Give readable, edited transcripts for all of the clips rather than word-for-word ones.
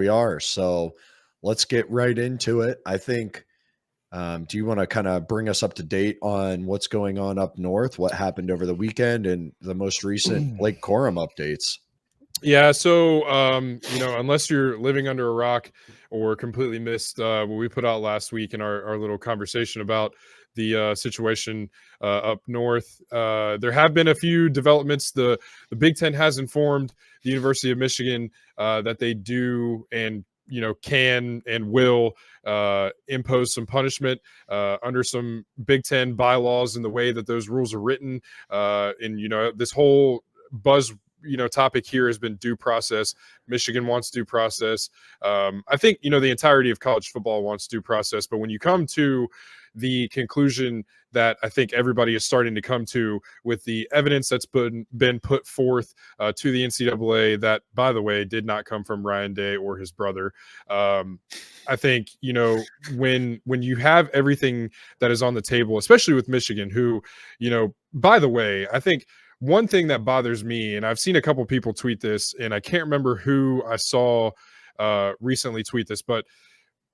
we are. So let's get right into it. I think, do you want to kind of bring us up to date on what's going on up north, what happened over the weekend, and the most recent Blake Corum updates? Yeah, so unless you're living under a rock or completely missed what we put out last week in our little conversation about the situation up north, there have been a few developments. The Big Ten has informed the University of Michigan that they do and can and will impose some punishment under some Big Ten bylaws and the way that those rules are written. And this whole buzz topic here has been due process. Michigan wants due process. I think the entirety of college football wants due process, but when you come to the conclusion that I think everybody is starting to come to with the evidence that's been put forth to the NCAA, that, by the way, did not come from Ryan Day or his brother. I think when you have everything that is on the table, especially with Michigan, who by the way, I think one thing that bothers me, and I've seen a couple people tweet this, and I can't remember who I saw recently tweet this, but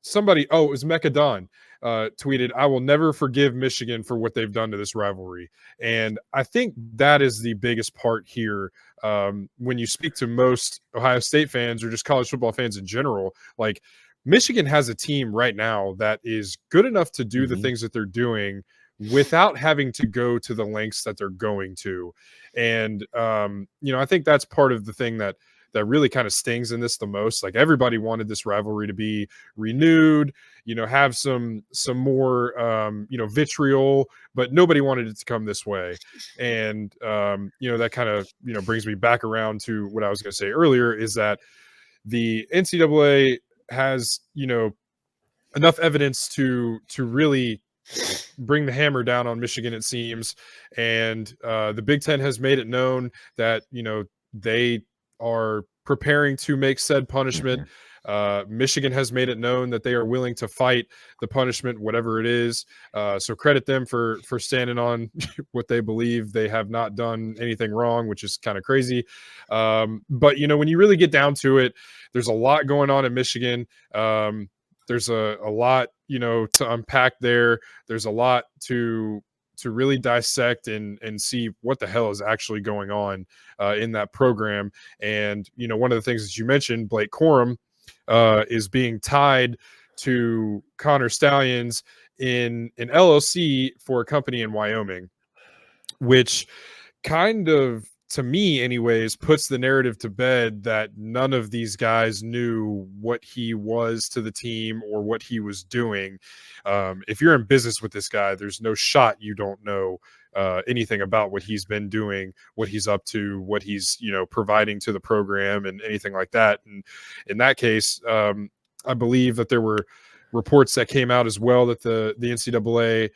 somebody, it was Mecca Don, tweeted, "I will never forgive Michigan for what they've done to this rivalry." And I think that is the biggest part here. When you speak to most Ohio State fans or just college football fans in general, like, Michigan has a team right now that is good enough to do the things that they're doing without having to go to the lengths that they're going to. And I think that's part of the thing that really kind of stings in this the most. Like, everybody wanted this rivalry to be renewed, have some more vitriol, but nobody wanted it to come this way. And that kind of brings me back around to what I was going to say earlier, is that the NCAA has enough evidence to really bring the hammer down on Michigan, it seems. And the Big Ten has made it known that they are preparing to make said punishment. Michigan has made it known that they are willing to fight the punishment, whatever it is. So credit them for standing on what they believe. They have not done anything wrong, which is kind of crazy. But when you really get down to it, there's a lot going on in Michigan. There's a lot to unpack there. There's a lot to really dissect and see what the hell is actually going on in that program. And one of the things that you mentioned, Blake Corum, is being tied to Connor Stalions in an LLC for a company in Wyoming, which kind of, to me anyways, puts the narrative to bed that none of these guys knew what he was to the team or what he was doing. If you're in business with this guy, there's no shot you don't know anything about what he's been doing, what he's up to, what he's providing to the program, and anything like that. And in that case, I believe that there were reports that came out as well that the NCAA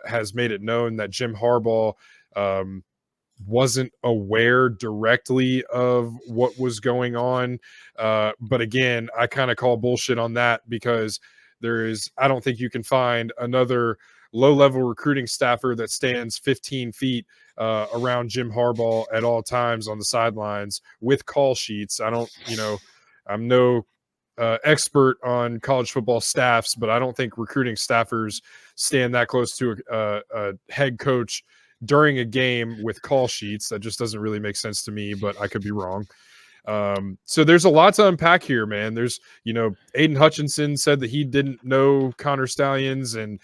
has made it known that Jim Harbaugh wasn't aware directly of what was going on. But again, I kind of call bullshit on that, because I don't think you can find another low-level recruiting staffer that stands 15 feet around Jim Harbaugh at all times on the sidelines with call sheets. I'm no expert on college football staffs, but I don't think recruiting staffers stand that close to a head coach during a game with call sheets. That just doesn't really make sense to me, but I could be wrong. So there's a lot to unpack here, man. There's, Aiden Hutchinson said that he didn't know Connor Stalions, and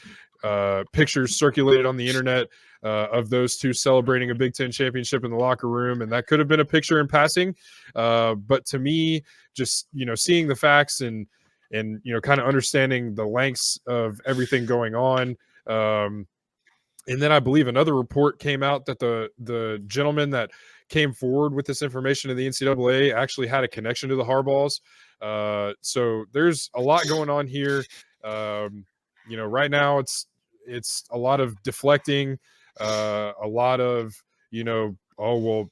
pictures circulated on the internet of those two celebrating a Big Ten championship in the locker room. And that could have been a picture in passing. But to me, just, seeing the facts and kind of understanding the lengths of everything going on, and then I believe another report came out that the gentleman that came forward with this information to the NCAA actually had a connection to the Harbaughs. So there's a lot going on here. Right now it's a lot of deflecting, a lot of, oh, well,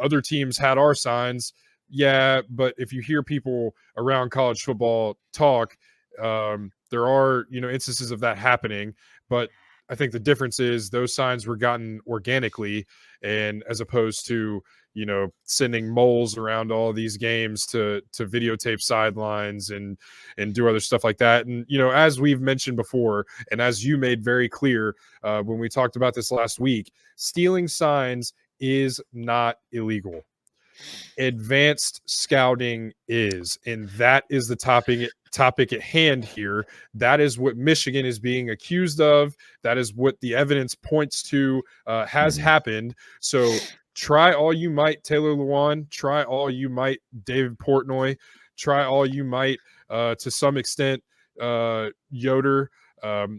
other teams had our signs. Yeah, but if you hear people around college football talk, there are, instances of that happening. But I think the difference is those signs were gotten organically, and as opposed to, sending moles around all these games to videotape sidelines and do other stuff like that. And as we've mentioned before, and as you made very clear when we talked about this last week, stealing signs is not illegal. Advanced scouting is, and that is the topic at hand here. That is what Michigan is being accused of. That is what the evidence points to has happened. So try all you might, Taylor Lewan. Try all you might, David Portnoy. Try all you might, to some extent, Yoder,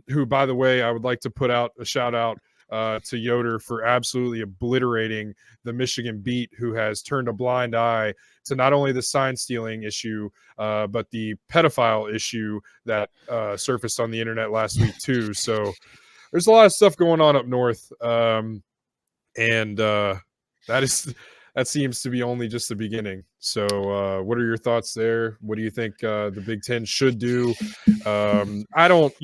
who, by the way, I would like to put out a shout out to Yoder for absolutely obliterating the Michigan beat, who has turned a blind eye to not only the sign stealing issue, but the pedophile issue that surfaced on the internet last week too. So there's a lot of stuff going on up north, and that seems to be only just the beginning. So what are your thoughts there? What do you think the Big Ten should do? I don't,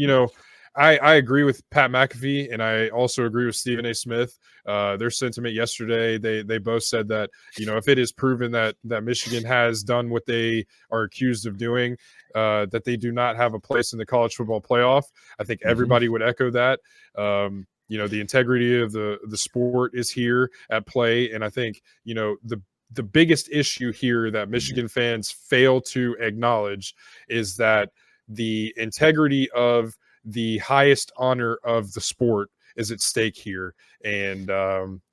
I agree with Pat McAfee, and I also agree with Stephen A. Smith. Their sentiment yesterday, they both said that, if it is proven that Michigan has done what they are accused of doing, that they do not have a place in the college football playoff. I think everybody would echo that. The integrity of the sport is here at play. And I think, the biggest issue here that Michigan fans fail to acknowledge is that the integrity of the highest honor of the sport is at stake here. And,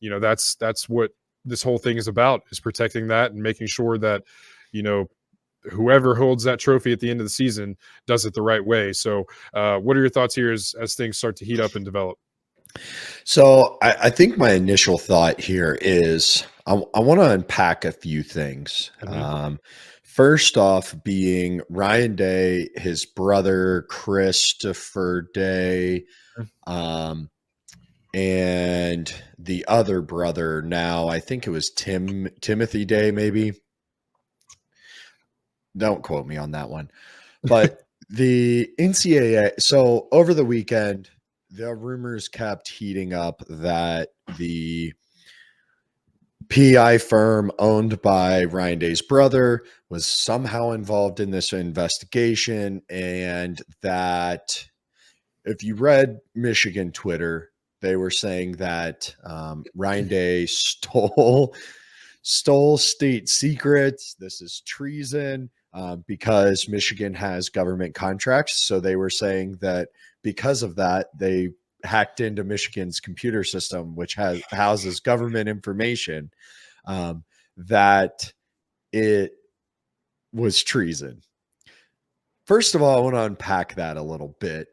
that's what this whole thing is about, is protecting that and making sure that, whoever holds that trophy at the end of the season does it the right way. So what are your thoughts here as things start to heat up and develop? So I think my initial thought here is I want to unpack a few things. First off, being Ryan Day, his brother Christopher Day, and the other brother now, I think it was Timothy Day, maybe. Don't quote me on that one. But the NCAA, so over the weekend, the rumors kept heating up that the PI firm owned by Ryan Day's brother was somehow involved in this investigation, and that if you read Michigan Twitter, they were saying that Ryan Day stole state secrets. This is treason because Michigan has government contracts. So they were saying that because of that, they hacked into Michigan's computer system, which houses government information, that it was treason. First of all, I want to unpack that a little bit.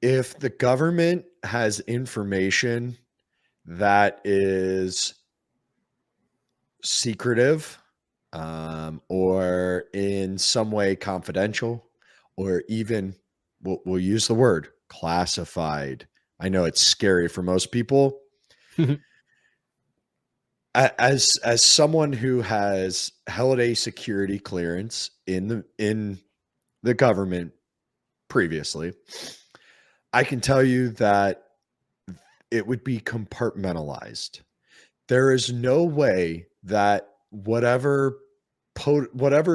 If the government has information that is secretive, or in some way confidential, or even we'll use the word classified. I know it's scary for most people. As someone who has held a security clearance in the government previously, I can tell you that it would be compartmentalized. There is no way that whatever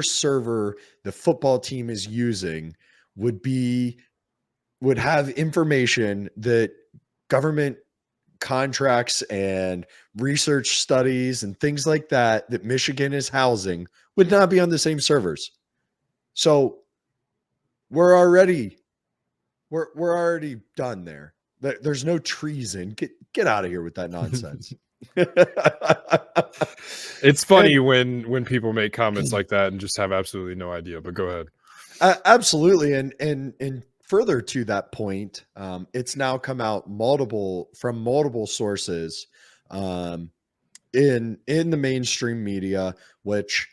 server the football team is using would have information that government contracts and research studies and things like that Michigan is housing would not be on the same servers. So we're already done there. There's no treason. Get out of here with that nonsense. It's funny when people make comments like that and just have absolutely no idea, but go ahead. Absolutely. And further to that point, it's now come out from multiple sources in the mainstream media, which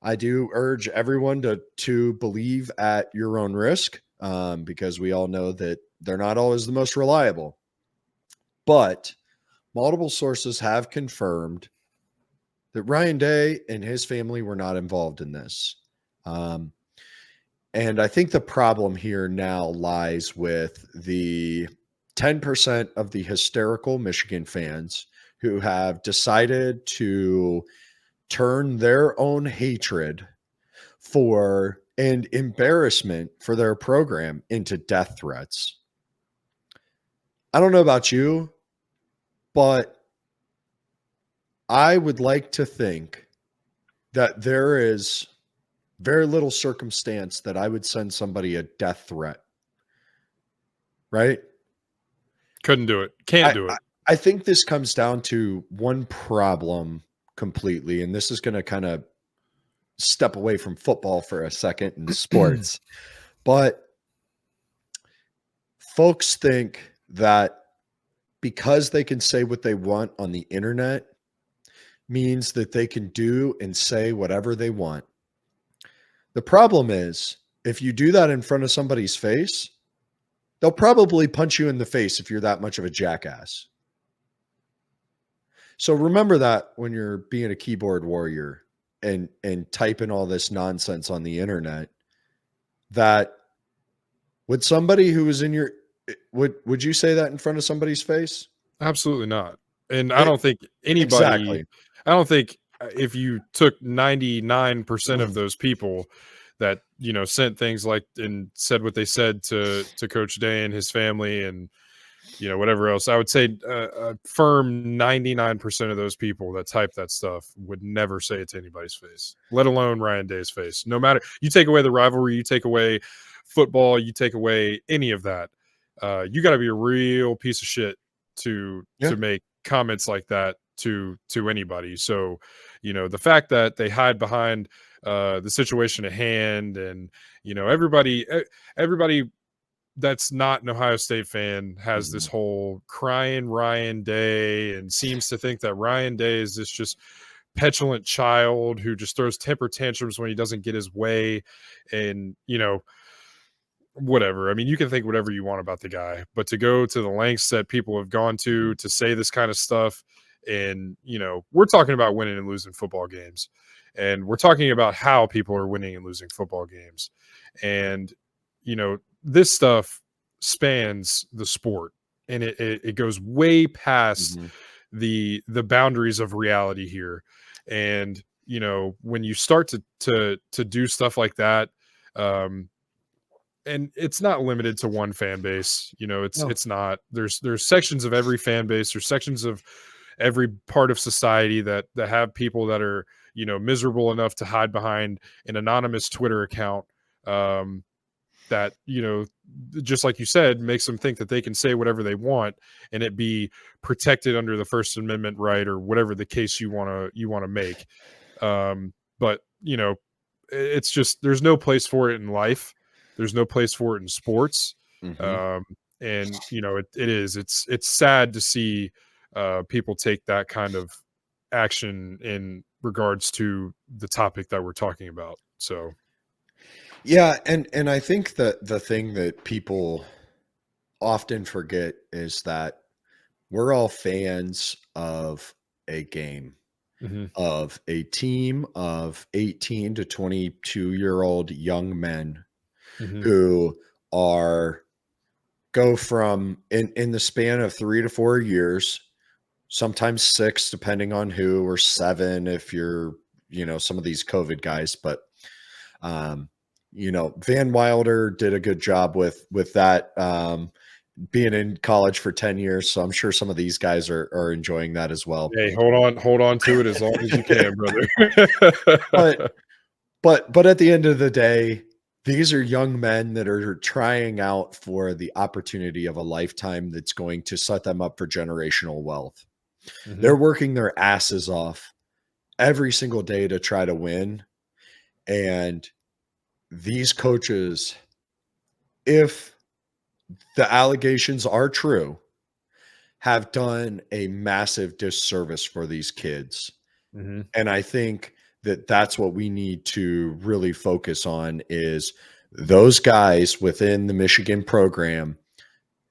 I do urge everyone to believe at your own risk, because we all know that they're not always the most reliable. But multiple sources have confirmed that Ryan Day and his family were not involved in this. And I think the problem here now lies with the 10% of the hysterical Michigan fans who have decided to turn their own hatred for and embarrassment for their program into death threats. I don't know about you, but I would like to think that there is very little circumstance that I would send somebody a death threat, right? Couldn't do it. Can't I, do I it. I think this comes down to one problem completely, and this is going to kind of step away from football for a second in sports. But folks think that because they can say what they want on the internet means that they can do and say whatever they want. The problem is, if you do that in front of somebody's face, they'll probably punch you in the face if you're that much of a jackass. So remember that when you're being a keyboard warrior and typing all this nonsense on the internet, that would somebody who was in your would you say that in front of somebody's face? Absolutely not. And I It, don't think anybody, exactly. I don't think if you took 99% of those people that, sent things like and said what they said to Coach Day and his family and, whatever else, I would say a firm 99% of those people that type that stuff would never say it to anybody's face, let alone Ryan Day's face. No matter, you take away the rivalry, you take away football, you take away any of that. You got to be a real piece of shit to Yeah. make comments like that to anybody. So, the fact that they hide behind the situation at hand, and everybody that's not an Ohio State fan has this Mhm. whole crying Ryan Day and seems to think that Ryan Day is this just petulant child who just throws temper tantrums when he doesn't get his way. And, whatever. I mean, you can think whatever you want about the guy, but to go to the lengths that people have gone to say this kind of stuff, and we're talking about winning and losing football games, and we're talking about how people are winning and losing football games, and this stuff spans the sport, and it goes way past Mhm. the boundaries of reality here. And when you start to do stuff like that, um and it's not limited to one fan base. No. It's not. There's sections of every fan base. There's sections of every part of society that have people that are miserable enough to hide behind an anonymous Twitter account, um, that just like you said, makes them think that they can say whatever they want and it be protected under the First Amendment right, or whatever the case you want to make. But it's just, there's no place for it in life. There's no place for it in sports. Mhm. Um, and it's sad to see people take that kind of action in regards to the topic that we're talking about. So, Yeah, and I think that the thing that people often forget is that we're all fans of a game, mhm, of a team of 18 to 22-year-old young men mhm, who are go from in the span of 3 to 4 years, sometimes 6 depending on who, or 7 if you're, some of these COVID guys, but um Van Wilder did a good job with that, being in college for 10 years, so I'm sure some of these guys are enjoying that as well. hey, hold on to it as long as you can, brother. But but at the end of the day, these are young men that are trying out for the opportunity of a lifetime that's going to set them up for generational wealth. Mhm, They're working their asses off every single day to try to win. And these coaches, if the allegations are true, have done a massive disservice for these kids. mhm, And I think that that's what we need to really focus on is those guys within the Michigan program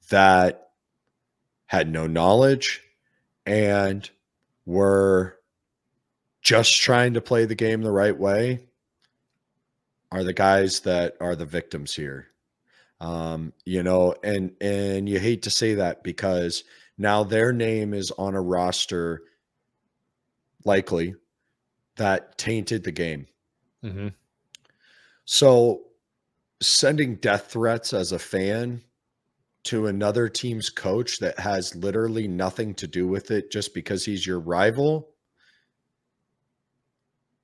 that had no knowledge and were just trying to play the game the right way are the guys that are the victims here. And you hate to say that because Now their name is on a roster, likely, that tainted the game. Mm-hmm. So sending death threats as a fan to another team's coach that has literally nothing to do with it just because he's your rival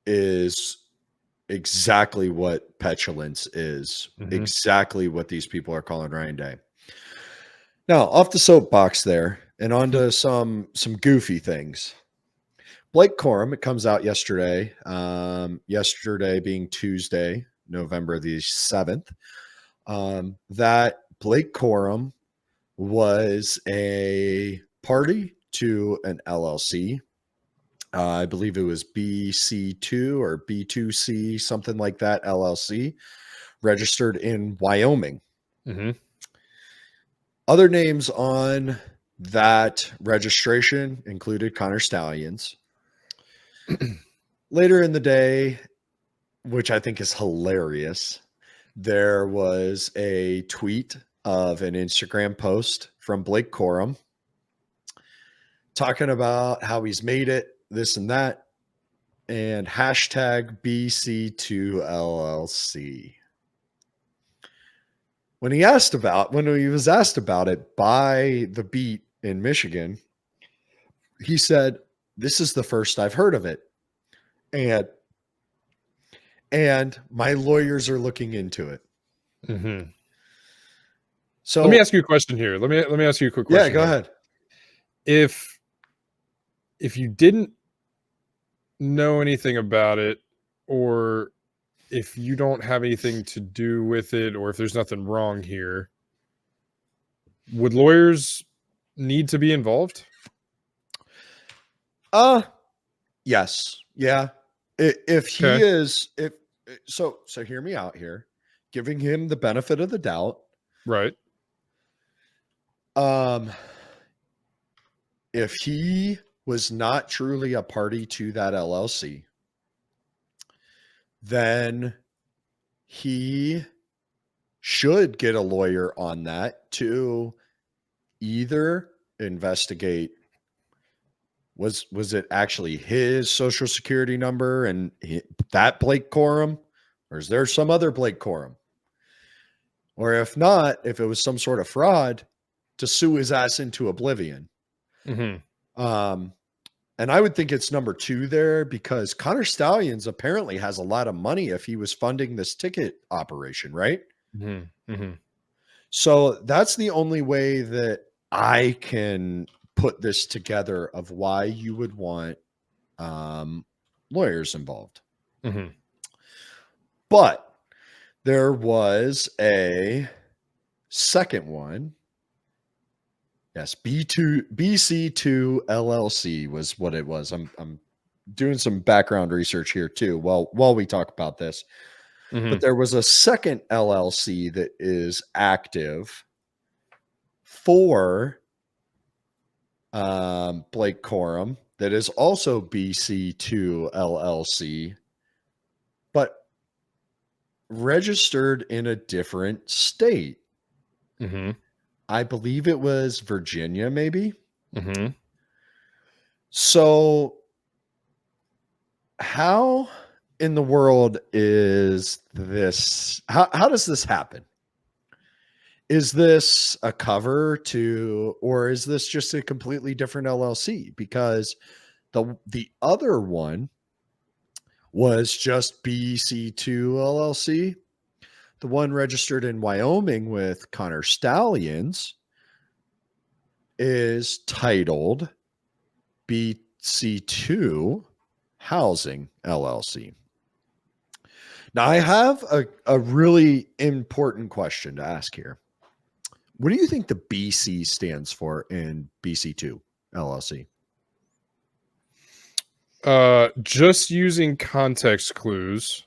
is exactly what petulance is. Mm-hmm. Exactly what these people are calling Ryan Day. Now, off the soapbox there and onto some goofy things. Blake Corum, it comes out yesterday. Yesterday being Tuesday, November the 7th. That Blake Corum was a party to an LLC. I believe it was BC2 or B2C, something like that, LLC, registered in Wyoming. Mm-hmm. Other names on that registration included Connor Stalions. Later in the day, which I think is hilarious, there was a tweet of an Instagram post from Blake Corum talking about how he's made it, this and that, and hashtag BC2LLC. When he was asked about it by the Beat in Michigan, he said, "This is the first I've heard of it. And my lawyers are looking into it." Mm-hmm. So let me ask you a question here. Let me ask you a quick question. Yeah, go ahead. If you didn't know anything about it, or if you don't have anything to do with it, or if there's nothing wrong here, would lawyers need to be involved? Yes. Yeah. If he Okay. is, if so hear me out here, giving him the benefit of the doubt. Right. If he was not truly a party to that LLC, then he should get a lawyer on that to either investigate was it actually his social security number and that Blake Corum, or is there some other Blake Corum? Or if not, if it was some sort of fraud, to sue his ass into oblivion. Mm-hmm. And I would think it's number 2 there, because Connor Stalions apparently has a lot of money if he was funding this ticket operation, right? Mm-hmm. Mm-hmm. So that's the only way that I can put this together of why you would want lawyers involved. Mm-hmm. But there was a second one. Yes, BC2 LLC was what it was. I'm doing some background research here too while we talk about this. Mm-hmm. But there was a second LLC that is active for Blake Corum that is also BC2 LLC, but registered in a different state. Mm-hmm. I believe it was Virginia, maybe. Mm-hmm. So how in the world is this? How does this happen? Is this a cover to, or is this just a completely different LLC? Because the other one was just BC2 LLC. The one registered in Wyoming with Connor Stalions is titled BC2 Housing LLC. Now, I have a really important question to ask here. What do you think the BC stands for in BC2 LLC? Just using context clues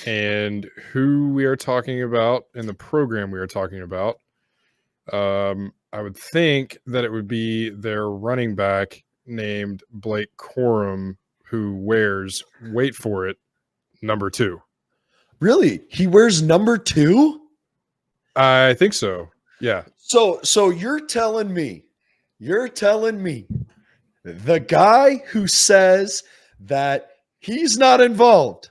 and who we are talking about and the program we are talking about, I would think that it would be their running back named Blake Corum, who wears, wait for it, number 2. Really? He wears number 2? I think so. Yeah. So you're telling me You're telling me the guy who says that he's not involved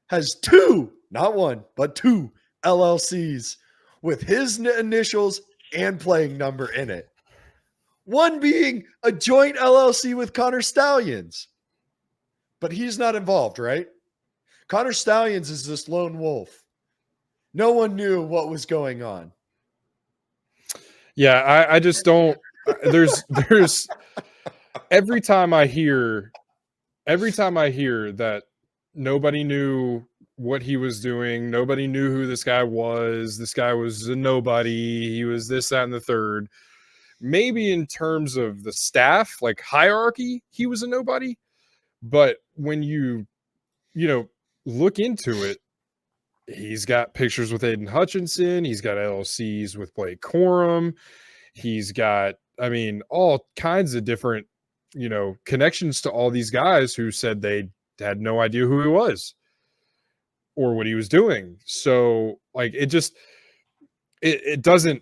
has two, not one, but two LLCs with his initials and playing number in it. One being a joint LLC with Connor Stalions. But he's not involved, right? Connor Stalions is this lone wolf. No one knew what was going on. Yeah, I just don't. There's every time I hear that nobody knew what he was doing, nobody knew who this guy was. This guy was a nobody. He was this, that, and the third. Maybe in terms of the staff, like hierarchy, he was a nobody. But when you look into it, he's got pictures with Aiden Hutchinson. He's got LLCs with Blake Corum. He's got, I mean, all kinds of different, connections to all these guys who said they had no idea who he was or what he was doing. So like, it just, it doesn't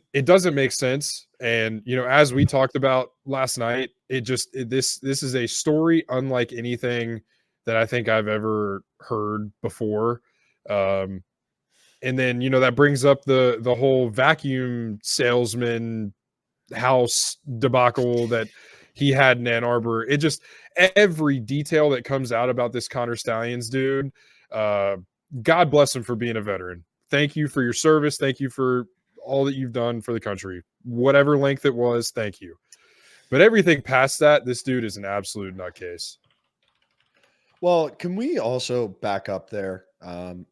make sense. And, as we talked about last night, this is a story unlike anything that I think I've ever heard before. And then, that brings up the whole vacuum salesman house debacle that he had in Ann Arbor. It just, every detail that comes out about this Connor Stalions dude, God bless him for being a veteran. Thank you for your service. Thank you for all that you've done for the country, whatever length it was. Thank you. But everything past that, this dude is an absolute nutcase. Well, can we also back up there? And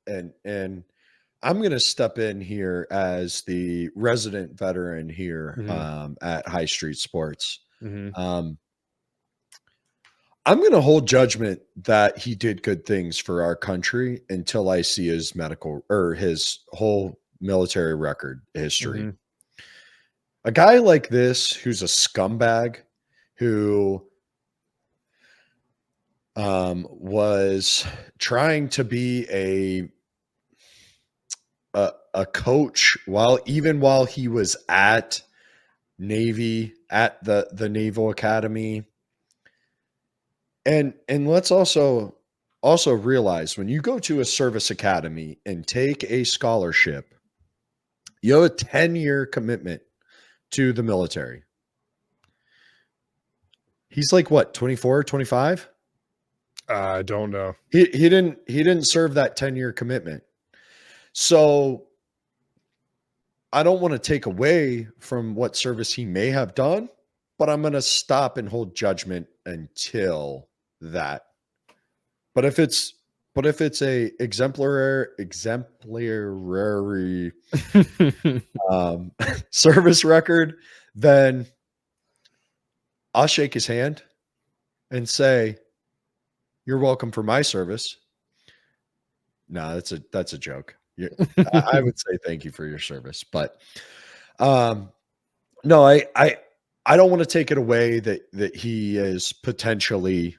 I'm going to step in here as the resident veteran here at High Street Sports. I'm going to hold judgment that he did good things for our country until I see his medical or his whole military record history. A guy like this, who's a scumbag, who was trying to be a coach while he was at Navy, at the Naval Academy. And let's also realize, when you go to a service academy and take a scholarship, you have a 10-year commitment to the military. He's like what, 24, 25? I don't know. He didn't serve that 10-year commitment. So I don't want to take away from what service he may have done, but I'm going to stop and hold judgment until that. But if it's a exemplary service record, then I'll shake his hand and say, "You're welcome for my service." No, that's a joke. I would say thank you for your service, but no, I don't want to take it away that he is potentially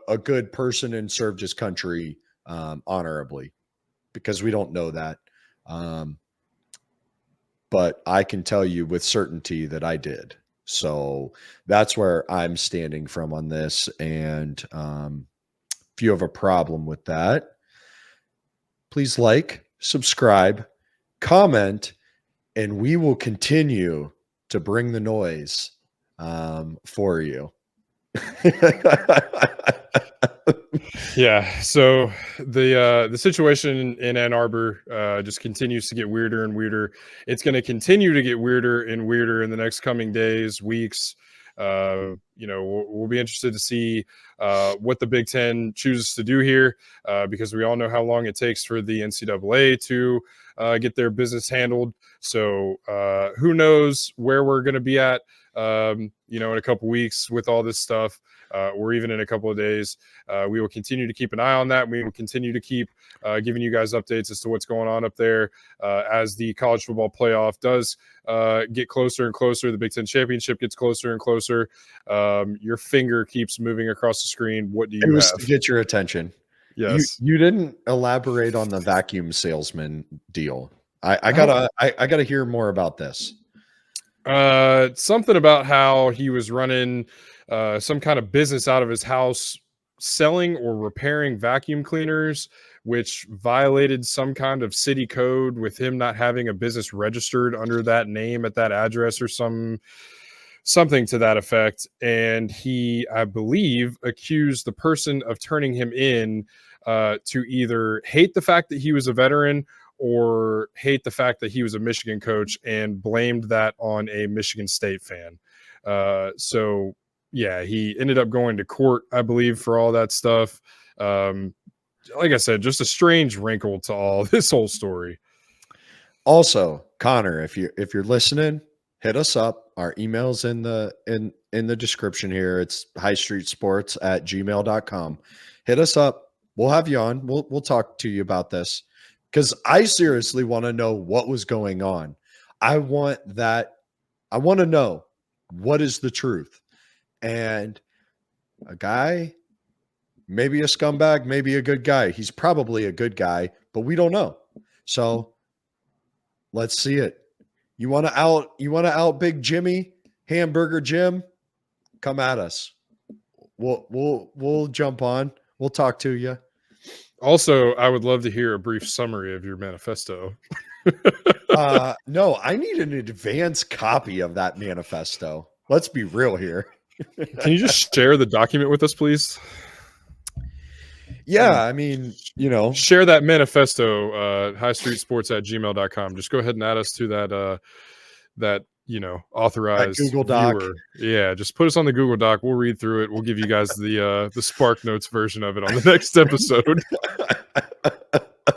a good person and served his country honorably, because we don't know that. But I can tell you with certainty that I did. So that's where I'm standing from on this. And if you have a problem with that, please like, subscribe, comment, and we will continue to bring the noise for you. Yeah. So the situation in Ann Arbor just continues to get weirder and weirder. It's going to continue to get weirder and weirder in the next coming days, weeks. We'll be interested to see what the Big Ten chooses to do here, because we all know how long it takes for the NCAA to get their business handled. So who knows where we're going to be at, in a couple weeks with all this stuff, or even in a couple of days. We will continue to keep an eye on that. We will continue to keep giving you guys updates as to what's going on up there as the college football playoff does get closer and closer. The Big Ten championship gets closer and closer. Your finger keeps moving across the screen. What do you have? To get your attention. Yes. You didn't elaborate on the vacuum salesman deal. I gotta hear more about this. Something about how he was running some kind of business out of his house, selling or repairing vacuum cleaners, which violated some kind of city code with him not having a business registered under that name at that address or something to that effect. And he, I believe, accused the person of turning him in to either hate the fact that he was a veteran or hate the fact that he was a Michigan coach, and blamed that on a Michigan State fan. So yeah, he ended up going to court, I believe, for all that stuff. Like I said, just a strange wrinkle to all this whole story. Also, Connor, if you're listening, hit us up. Our email's in the description here. It's highstreetsports@gmail.com. Hit us up. We'll have you on. We'll talk to you about this, because I seriously want to know what was going on. I want to know what is the truth. And a guy, maybe a scumbag, maybe a good guy. He's probably a good guy, but we don't know. So let's see it. You want to out Big Jimmy, Hamburger Jim? Come at us. We'll jump on. We'll talk to you. Also, I would love to hear a brief summary of your manifesto. No, I need an advanced copy of that manifesto. Let's be real here. Can you just share the document with us, please? Yeah, I mean, share that manifesto, highstreetsports@gmail.com. Just go ahead and add us to that authorized Google Doc. viewer. Yeah, just put us on the Google Doc. We'll read through it. We'll give you guys the Spark Notes version of it on the next episode.